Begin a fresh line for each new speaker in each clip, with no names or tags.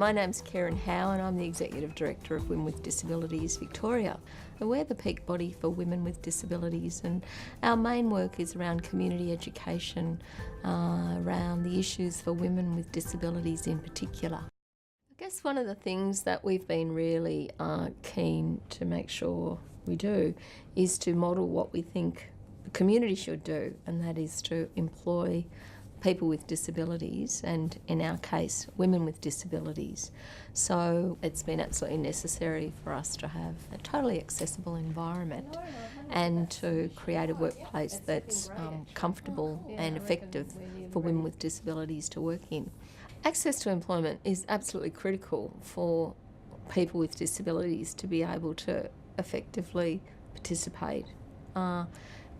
My name's Keran Howe and I'm the Executive Director of Women with Disabilities Victoria. And we're the peak body for women with disabilities, and our main work is around community education, around the issues for women with disabilities in particular. I guess one of the things that we've been really keen to make sure we do is to model what we think the community should do, and that is to employ people with disabilities, and in our case, women with disabilities. So it's been absolutely necessary for us to have a totally accessible environment and to create a workplace that's comfortable and effective for women with disabilities to work in. Access to employment is absolutely critical for people with disabilities to be able to effectively participate.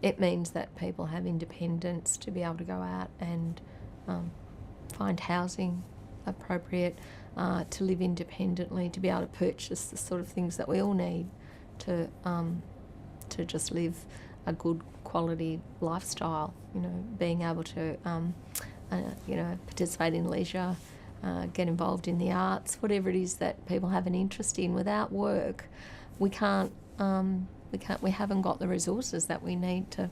It means that people have independence to be able to go out and find housing appropriate, to live independently, to be able to purchase the sort of things that we all need to just live a good quality lifestyle. You know, being able to participate in leisure, get involved in the arts, whatever it is that people have an interest in. Without work, we haven't got the resources that we need to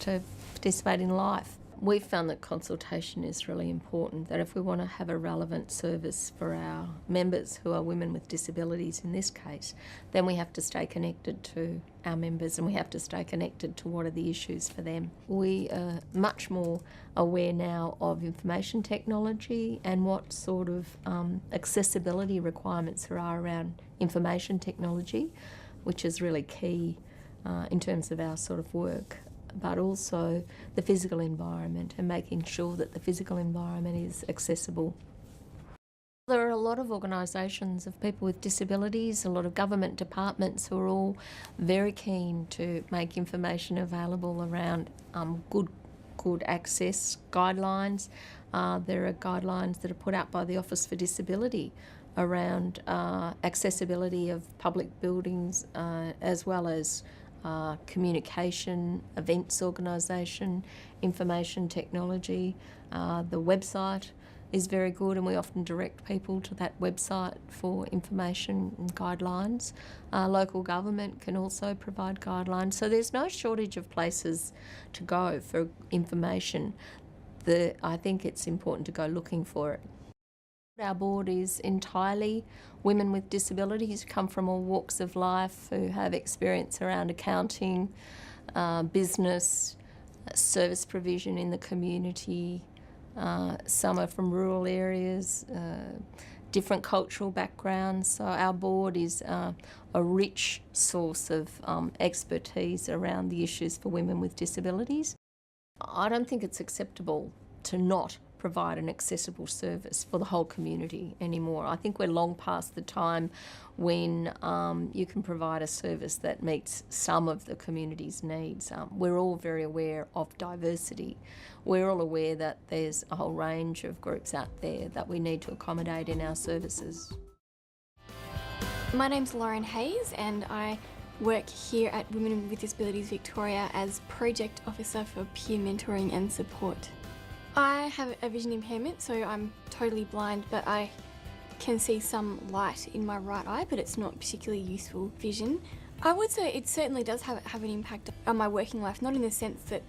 participate in life. We've found that consultation is really important, that if we want to have a relevant service for our members who are women with disabilities in this case, then we have to stay connected to our members and we have to stay connected to what are the issues for them. We are much more aware now of information technology and what sort of accessibility requirements there are around information technology, which is really key in terms of our sort of work, but also the physical environment and making sure that the physical environment is accessible. There are a lot of organisations of people with disabilities, a lot of government departments who are all very keen to make information available around good access guidelines. There are guidelines that are put out by the Office for Disability around accessibility of public buildings, as well as communication, events organisation, information technology. The website is very good and we often direct people to that website for information and guidelines. Local government can also provide guidelines. So there's no shortage of places to go for information. I think it's important to go looking for it. Our board is entirely women with disabilities who come from all walks of life, who have experience around accounting, business, service provision in the community. Some are from rural areas, different cultural backgrounds. So our board is a rich source of expertise around the issues for women with disabilities. I don't think it's acceptable to not provide an accessible service for the whole community anymore. I think we're long past the time when you can provide a service that meets some of the community's needs. We're all very aware of diversity. We're all aware that there's a whole range of groups out there that we need to accommodate in our services.
My name's Lauren Hayes and I work here at Women with Disabilities Victoria as Project Officer for Peer Mentoring and Support. I have a vision impairment, so I'm totally blind, but I can see some light in my right eye, but it's not particularly useful vision. I would say it certainly does have an impact on my working life, not in the sense that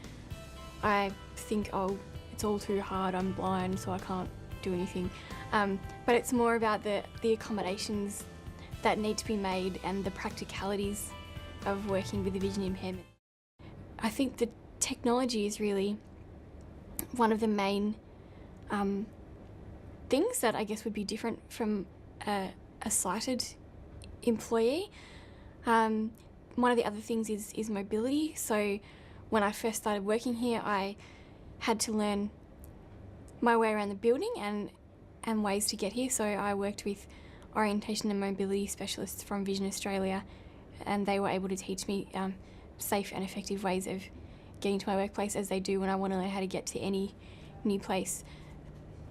I think, oh, it's all too hard, I'm blind, so I can't do anything. But it's more about the accommodations that need to be made and the practicalities of working with a vision impairment. I think the technology is really one of the main things that I guess would be different from a sighted employee. One of the other things is mobility. So when I first started working here, I had to learn my way around the building and ways to get here. So I worked with orientation and mobility specialists from Vision Australia, and they were able to teach me safe and effective ways of getting to my workplace, as they do when I want to learn how to get to any new place.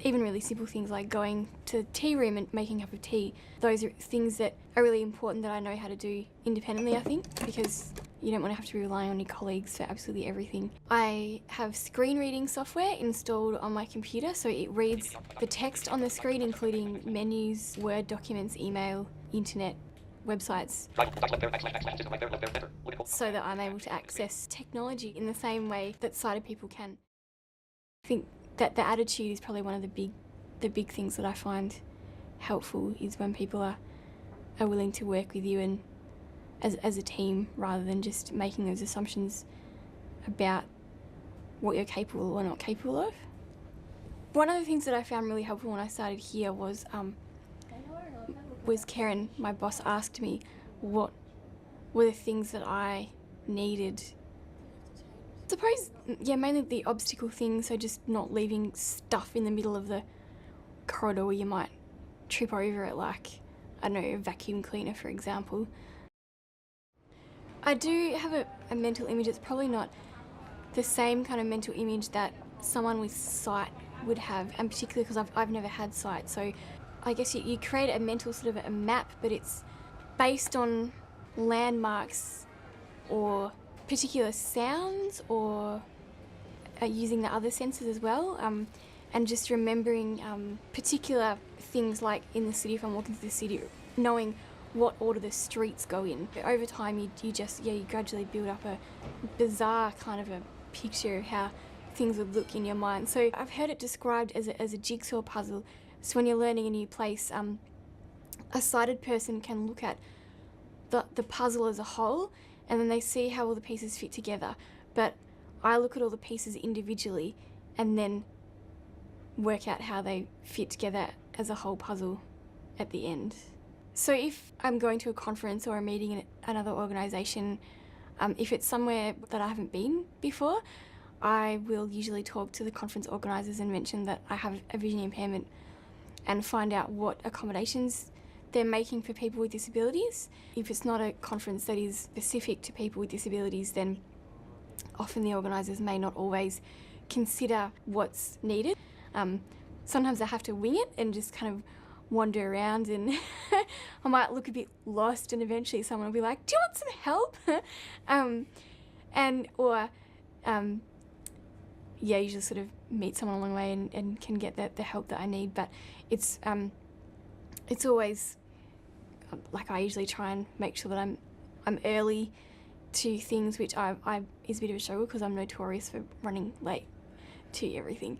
Even really simple things like going to the tea room and making a cup of tea. Those are things that are really important that I know how to do independently, I think, because You don't want to have to be relying on your colleagues for absolutely everything. I have screen reading software installed on my computer, so it reads the text on the screen, including menus, Word documents, email, internet, websites, so that I'm able to access technology in the same way that sighted people can. I think that the attitude is probably one of the big things that I find helpful, is when people are willing to work with you and as a team, rather than just making those assumptions about what you're capable or not capable of. One of the things that I found really helpful when I started here was Keran, my boss, asked me what were the things that I needed. I suppose, yeah, mainly the obstacle things, so just not leaving stuff in the middle of the corridor where you might trip over it, like, I don't know, a vacuum cleaner, for example. I do have a mental image. It's probably not the same kind of mental image that someone with sight would have, and particularly because I've never had sight. So I guess you create a mental sort of a map, but it's based on landmarks or particular sounds, or using the other senses as well, and just remembering particular things, like in the city, if I'm walking through the city, knowing what order the streets go in. Over time you gradually build up a bizarre kind of a picture of how things would look in your mind. So I've heard it described as a jigsaw puzzle. So when you're learning a new place, a sighted person can look at the puzzle as a whole, and then they see how all the pieces fit together. But I look at all the pieces individually and then work out how they fit together as a whole puzzle at the end. So if I'm going to a conference or a meeting in another organisation, if it's somewhere that I haven't been before, I will usually talk to the conference organisers and mention that I have a vision impairment, and find out what accommodations they're making for people with disabilities. If it's not a conference that is specific to people with disabilities, then often the organisers may not always consider what's needed. Sometimes I have to wing it and just kind of wander around, and I might look a bit lost, and eventually someone will be like, do you want some help? Usually sort of meet someone along the way and can get the help that I need. But it's always, like, I usually try and make sure that I'm early to things, which is a bit of a struggle because I'm notorious for running late to everything.